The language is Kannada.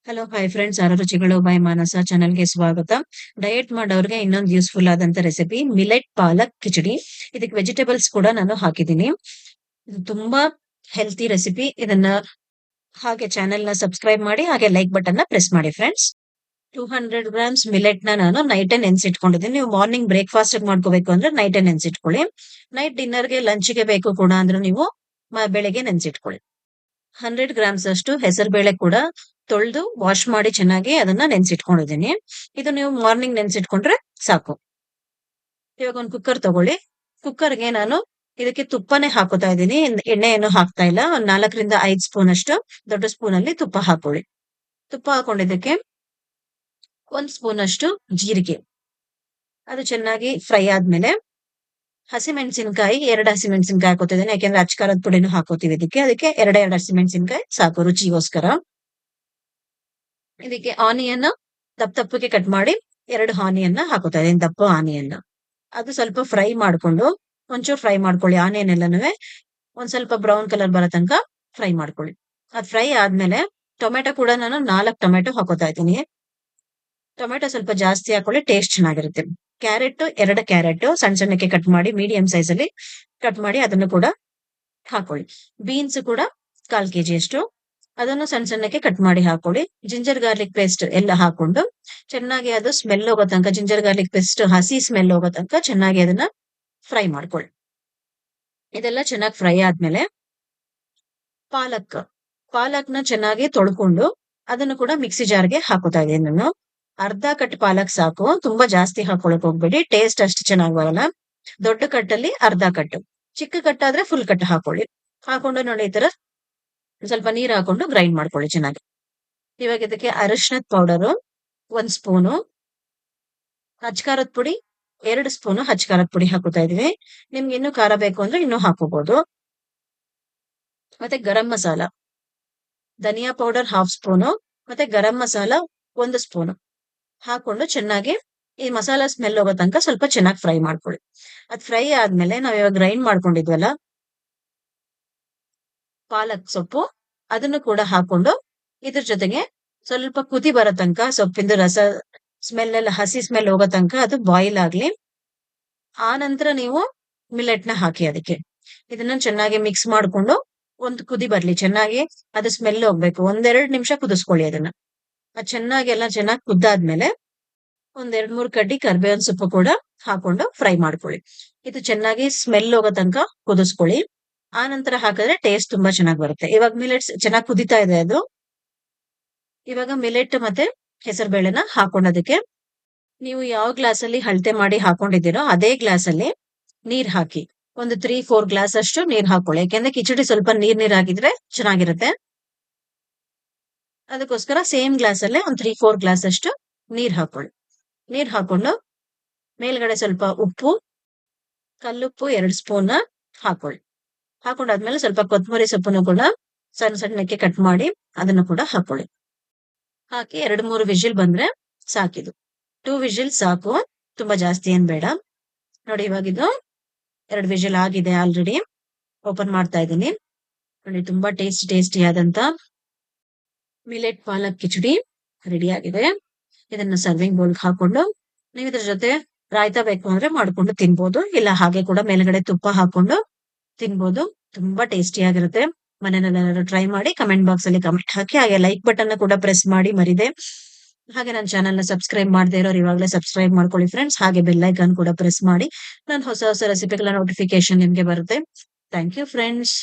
ಹಲೋ ಹಾಯ್ ಫ್ರೆಂಡ್ಸ್, ರುಚಿಗಳು ಬೈ ಮಾನಸ ಚಾನಲ್ಗೆ ಸ್ವಾಗತ. ಡಯಟ್ ಮಾಡೋರ್ಗೆ ಇನ್ನೊಂದು ಯೂಸ್ಫುಲ್ ಆದಂತ ರೆಸಿಪಿ ಮಿಲೆಟ್ ಪಾಲಕ್ ಕಿಚಡಿ. ಇದಕ್ಕೆ ವೆಜಿಟೇಬಲ್ಸ್ ಕೂಡ ನಾನು ಹಾಕಿದ್ದೀನಿ. ಇದು ತುಂಬಾ ಹೆಲ್ತಿ ರೆಸಿಪಿ. ಇದನ್ನ ಹಾಗೆ ಚಾನೆಲ್ ನ ಸಬ್ಸ್ಕ್ರೈಬ್ ಮಾಡಿ, ಹಾಗೆ ಲೈಕ್ ಬಟನ್ ನ ಪ್ರೆಸ್ ಮಾಡಿ ಫ್ರೆಂಡ್ಸ್. 200 ಗ್ರಾಮ್ಸ್ ಮಿಲೆಟ್ ನ ನಾನು ನೈಟ್ ನೆನ್ಸಿಟ್ಕೊಂಡಿದ್ದೀನಿ. ನೀವು ಮಾರ್ನಿಂಗ್ ಬ್ರೇಕ್ಫಾಸ್ಟ್ ಮಾಡ್ಕೋಬೇಕು ಅಂದ್ರೆ ನೈಟ್ ನೆನ್ಸಿಟ್ಕೊಳ್ಳಿ. ನೈಟ್ ಡಿನ್ನರ್ಗೆ ಲಂಚ್ಗೆ ಬೇಕು ಕೂಡ ಅಂದ್ರೆ ನೀವು ಬೆಳಗ್ಗೆ ನೆನ್ಸಿಟ್ಕೊಳ್ಳಿ. 100 ಗ್ರಾಮ್ಸ್ ಅಷ್ಟು ಹೆಸರು ಬೇಳೆ ಕೂಡ ತೊಳೆದು ವಾಶ್ ಮಾಡಿ ಚೆನ್ನಾಗಿ ಅದನ್ನ ನೆನ್ಸಿಟ್ಕೊಂಡಿದ್ದೀನಿ. ಇದು ನೀವು ಮಾರ್ನಿಂಗ್ ನೆನ್ಸಿಟ್ಕೊಂಡ್ರೆ ಸಾಕು. ಇವಾಗ ಒಂದು ಕುಕ್ಕರ್ ತಗೊಳ್ಳಿ. ಕುಕ್ಕರ್ಗೆ ನಾನು ಇದಕ್ಕೆ ತುಪ್ಪನೇ ಹಾಕೋತಾ ಇದ್ದೀನಿ. ಎಣ್ಣೆ ಏನು ಹಾಕ್ತಾ ಇಲ್ಲ. ಒಂದ್ 4ರಿಂದ 5 ಸ್ಪೂನ್ ಅಷ್ಟು ದೊಡ್ಡ ಸ್ಪೂನ್ ಅಲ್ಲಿ ತುಪ್ಪ ಹಾಕೊಳ್ಳಿ. ತುಪ್ಪ ಹಾಕೊಂಡಿದ್ದಕ್ಕೆ 1 ಸ್ಪೂನ್ ಅಷ್ಟು ಜೀರಿಗೆ. ಅದು ಚೆನ್ನಾಗಿ ಫ್ರೈ ಆದ್ಮೇಲೆ ಹಸಿಮೆಣಸಿನಕಾಯಿ 2 ಹಸಿಮೆಣಸಿನಕಾಯಿ ಹಾಕೋತಿದ್ದೀನಿ. ಯಾಕೆಂದ್ರೆ ಅಚ್ಕಾರದ ಪುಡಿನೂ ಹಾಕೋತೀವಿ ಅದಕ್ಕೆ ಎರಡೇ 2 ಹಸಿಮೆಣಸಿನಕಾಯಿ ಸಾಕು ರುಚಿಗೋಸ್ಕರ. ಇದಕ್ಕೆ ಆನಿಯನ್ ದಪ್ಪ ದಪ್ಪಕ್ಕೆ ಕಟ್ ಮಾಡಿ 2 ಆನಿಯನ್ ಹಾಕೋತಾ ಇದೀನಿ, ದಪ್ಪ ಆನಿಯನ್. ಅದು ಸ್ವಲ್ಪ ಫ್ರೈ ಮಾಡ್ಕೊಂಡು, ಒಂಚೂರು ಫ್ರೈ ಮಾಡ್ಕೊಳ್ಳಿ ಆನಿಯನ್ ಎಲ್ಲಾನುವೆ. ಒಂದ್ ಸ್ವಲ್ಪ ಬ್ರೌನ್ ಕಲರ್ ಬರೋ ತನಕ ಫ್ರೈ ಮಾಡ್ಕೊಳ್ಳಿ. ಅದ್ ಫ್ರೈ ಆದ್ಮೇಲೆ ಟೊಮೆಟೊ ಕೂಡ ನಾನು 4 ಟೊಮೆಟೊ ಹಾಕೋತಾ ಇದ್ದೀನಿ. ಟೊಮೆಟೊ ಸ್ವಲ್ಪ ಜಾಸ್ತಿ ಹಾಕೊಳ್ಳಿ, ಟೇಸ್ಟ್ ಚೆನ್ನಾಗಿರುತ್ತೆ. ಕ್ಯಾರೆಟ್ 2 ಕ್ಯಾರೆಟ್ ಸಣ್ಣ ಸಣ್ಣಕ್ಕೆ ಕಟ್ ಮಾಡಿ ಮೀಡಿಯಂ ಸೈಜ್ ಅಲ್ಲಿ ಕಟ್ ಮಾಡಿ ಅದನ್ನು ಕೂಡ ಹಾಕೊಳ್ಳಿ. ಬೀನ್ಸ್ ಕೂಡ 1/4 ಕೆಜಿ ಅಷ್ಟು ಅದನ್ನು ಸಣ್ಣ ಸಣ್ಣಕ್ಕೆ ಕಟ್ ಮಾಡಿ ಹಾಕೊಳ್ಳಿ. ಜಿಂಜರ್ ಗಾರ್ಲಿಕ್ ಪೇಸ್ಟ್ ಎಲ್ಲ ಹಾಕೊಂಡು ಚೆನ್ನಾಗಿ ಅದು ಸ್ಮೆಲ್ ಹೋಗೋ ತನಕ, ಜಿಂಜರ್ ಗಾರ್ಲಿಕ್ ಪೇಸ್ಟ್ ಹಸಿ ಸ್ಮೆಲ್ ಹೋಗೋ ತನಕ ಚೆನ್ನಾಗಿ ಅದನ್ನ ಫ್ರೈ ಮಾಡ್ಕೊಳ್ಳಿ. ಇದೆಲ್ಲ ಚೆನ್ನಾಗಿ ಫ್ರೈ ಆದ್ಮೇಲೆ ಪಾಲಕ್ನ ಚೆನ್ನಾಗಿ ತೊಳ್ಕೊಂಡು ಅದನ್ನು ಕೂಡ ಮಿಕ್ಸಿ ಜಾರ್ಗೆ ಹಾಕೋತಾ ಇದ್ದೀನಿ ನಾನು. ಅರ್ಧ ಕಟ್ ಪಾಲಕ್ ಸಾಕು, ತುಂಬಾ ಜಾಸ್ತಿ ಹಾಕೊಳಕ್ ಹೋಗ್ಬೇಡಿ, ಟೇಸ್ಟ್ ಅಷ್ಟು ಚೆನ್ನಾಗಿ ಬರಲ್ಲ. ದೊಡ್ಡ ಕಟ್ಟಲ್ಲಿ ಅರ್ಧ ಕಟ್ಟು, ಚಿಕ್ಕ ಕಟ್ಟಾದ್ರೆ ಫುಲ್ ಕಟ್ ಹಾಕೊಳ್ಳಿ. ಹಾಕೊಂಡು ನೋಡಿ ಈ ತರ ಸ್ವಲ್ಪ ನೀರ್ ಹಾಕೊಂಡು ಗ್ರೈಂಡ್ ಮಾಡ್ಕೊಳ್ಳಿ ಚೆನ್ನಾಗಿ. ಇವಾಗ ಇದಕ್ಕೆ ಅರಿಶಿನದ ಪೌಡರ್ 1 ಸ್ಪೂನು, ಹಚ್ಕಾರದ ಪುಡಿ 2 ಸ್ಪೂನು ಹಚ್ಕಾರದ ಪುಡಿ ಹಾಕೋತಾ ಇದೀವಿ. ನಿಮ್ಗೆ ಇನ್ನೂ ಖಾರ ಬೇಕು ಅಂದ್ರೆ ಇನ್ನೂ ಹಾಕೋಬಹುದು. ಮತ್ತೆ ಗರಂ ಮಸಾಲ, ಧನಿಯಾ ಪೌಡರ್ 1/2 ಸ್ಪೂನು, ಮತ್ತೆ ಗರಂ ಮಸಾಲ 1 ಸ್ಪೂನು ಹಾಕೊಂಡು ಚೆನ್ನಾಗಿ ಈ ಮಸಾಲಾ ಸ್ಮೆಲ್ ಹೋಗೋ ತನಕ ಸ್ವಲ್ಪ ಚೆನ್ನಾಗಿ ಫ್ರೈ ಮಾಡ್ಕೊಳ್ಳಿ. ಅದ್ ಫ್ರೈ ಆದ್ಮೇಲೆ ನಾವ್ ಇವಾಗ ಗ್ರೈಂಡ್ ಮಾಡ್ಕೊಂಡಿದ್ವಲ್ಲ ಪಾಲಕ್ ಸೊಪ್ಪು, ಅದನ್ನು ಕೂಡ ಹಾಕೊಂಡು ಇದ್ರ ಜೊತೆಗೆ ಸ್ವಲ್ಪ ಕುದಿ ಬರೋ ತನಕ, ಸೊಪ್ಪಿಂದ ರಸ ಸ್ಮೆಲ್ ಎಲ್ಲ ಹಸಿ ಸ್ಮೆಲ್ ಹೋಗೋ ತನಕ ಅದು ಬಾಯ್ಲ್ ಆಗ್ಲಿ. ಆ ನಂತರ ನೀವು ಮಿಲೆಟ್ ನ ಹಾಕಿ ಅದಕ್ಕೆ. ಇದನ್ನ ಚೆನ್ನಾಗಿ ಮಿಕ್ಸ್ ಮಾಡ್ಕೊಂಡು ಒಂದು ಕುದಿ ಬರ್ಲಿ ಚೆನ್ನಾಗಿ, ಅದು ಸ್ಮೆಲ್ ಹೋಗ್ಬೇಕು. 1-2 ನಿಮಿಷ ಕುದಿಸ್ಕೊಳ್ಳಿ ಅದನ್ನ. ಅದ್ ಚೆನ್ನಾಗಿ ಕುದ್ದಾದ್ಮೇಲೆ 1-2-3 ಕಡ್ಡಿ ಕರ್ಬೇವಿನ ಸೊಪ್ಪು ಕೂಡ ಹಾಕೊಂಡು ಫ್ರೈ ಮಾಡ್ಕೊಳ್ಳಿ. ಇದು ಚೆನ್ನಾಗಿ ಸ್ಮೆಲ್ ಹೋಗೋ ತನಕ ಕುದಿಸ್ಕೊಳ್ಳಿ. ಆ ನಂತರ ಹಾಕಿದ್ರೆ ಟೇಸ್ಟ್ ತುಂಬಾ ಚೆನ್ನಾಗಿ ಬರುತ್ತೆ. ಇವಾಗ ಮಿಲೆಟ್ಸ್ ಚೆನ್ನಾಗಿ ಕುದಿತಾ ಇದೆ ಅದು. ಇವಾಗ ಮಿಲೆಟ್ ಮತ್ತೆ ಹೆಸರು ಬೇಳೆನ ಹಾಕೊಂಡದಕ್ಕೆ ನೀವು ಯಾವ ಗ್ಲಾಸ್ ಅಲ್ಲಿ ಅಳತೆ ಮಾಡಿ ಹಾಕೊಂಡಿದ್ದೀರೋ ಅದೇ ಗ್ಲಾಸ್ ಅಲ್ಲಿ ನೀರ್ ಹಾಕಿ ಒಂದು 3-4 ಗ್ಲಾಸ್ ಅಷ್ಟು ನೀರ್ ಹಾಕೊಳ್ಳಿ. ಯಾಕೆಂದ್ರೆ ಕಿಚಡಿ ಸ್ವಲ್ಪ ನೀರ್ ಆಗಿದ್ರೆ ಚೆನ್ನಾಗಿರುತ್ತೆ. ಅದಕ್ಕೋಸ್ಕರ ಸೇಮ್ ಗ್ಲಾಸ್ ಅಲ್ಲೇ ಒಂದು 3-4 ಗ್ಲಾಸ್ ಅಷ್ಟು ನೀರ್ ಹಾಕೊಳ್ಳಿ. ನೀರ್ ಹಾಕೊಂಡು ಮೇಲ್ಗಡೆ ಸ್ವಲ್ಪ ಉಪ್ಪು, ಕಲ್ಲುಪ್ಪು 2 ಸ್ಪೂನ್ ಹಾಕೊಳ್ಳಿ. ಹಾಕೊಂಡಾದ್ಮೇಲೆ ಸ್ವಲ್ಪ ಕೊತ್ತಂಬರಿ ಸೊಪ್ಪನ್ನು ಕೂಡ ಸಣ್ಣ ಸಣ್ಣಕ್ಕೆ ಕಟ್ ಮಾಡಿ ಅದನ್ನು ಕೂಡ ಹಾಕೊಳ್ಳಿ. ಹಾಕಿ 2-3 ವಿಜಿಲ್ ಬಂದ್ರೆ ಸಾಕಿದು. 2 ವಿಜಿಲ್ ಸಾಕು, ತುಂಬಾ ಜಾಸ್ತಿ ಏನ್ ಬೇಡ. ನೋಡಿ ಇವಾಗಿದು 2 ವಿಜಿಲ್ ಆಗಿದೆ ಆಲ್ರೆಡಿ. ಓಪನ್ ಮಾಡ್ತಾ ಇದ್ದೀನಿ. ನೋಡಿ ತುಂಬಾ ಟೇಸ್ಟಿ ಆದಂತ ಮಿಲೆಟ್ ಪಾಲಕ್ ಕಿಚಡಿ ರೆಡಿ ಆಗಿದೆ. ಇದನ್ನ ಸರ್ವಿಂಗ್ ಬೌಲ್ ಹಾಕೊಂಡು ನೀವು ಇದ್ರ ಜೊತೆ ರಾಯ್ತಾ ಬೇಕು ಅಂದ್ರೆ ಮಾಡ್ಕೊಂಡು ತಿನ್ಬೋದು, ಇಲ್ಲ ಹಾಗೆ ಕೂಡ ಮೇಲ್ಗಡೆ ತುಪ್ಪ ಹಾಕೊಂಡು ತಿನ್ಬೋದು. ತುಂಬಾ ಟೇಸ್ಟಿ ಆಗಿರುತ್ತೆ. ಮನೆಯಲ್ಲೆಲ್ಲರೂ ಟ್ರೈ ಮಾಡಿ ಕಮೆಂಟ್ ಬಾಕ್ಸ್ ಅಲ್ಲಿ ಕಮೆಂಟ್ ಹಾಕಿ, ಹಾಗೆ ಲೈಕ್ ಬಟನ್ ಕೂಡ ಪ್ರೆಸ್ ಮಾಡಿ ಮರಿದೆ. ಹಾಗೆ ನನ್ನ ಚಾನಲ್ ನ ಸಬ್ಸ್ಕ್ರೈಬ್ ಮಾಡದೇ ಇರೋರು ಇವಾಗಲೇ ಸಬ್ಸ್ಕ್ರೈಬ್ ಮಾಡ್ಕೊಳ್ಳಿ ಫ್ರೆಂಡ್ಸ್. ಹಾಗೆ ಬೆಲ್ ಐಕಾನ್ ಕೂಡ ಪ್ರೆಸ್ ಮಾಡಿ, ನಾನು ಹೊಸ ರೆಸಿಪಿಗಳ ನೋಟಿಫಿಕೇಶನ್ ನಿಮ್ಗೆ ಬರುತ್ತೆ. Thank you friends.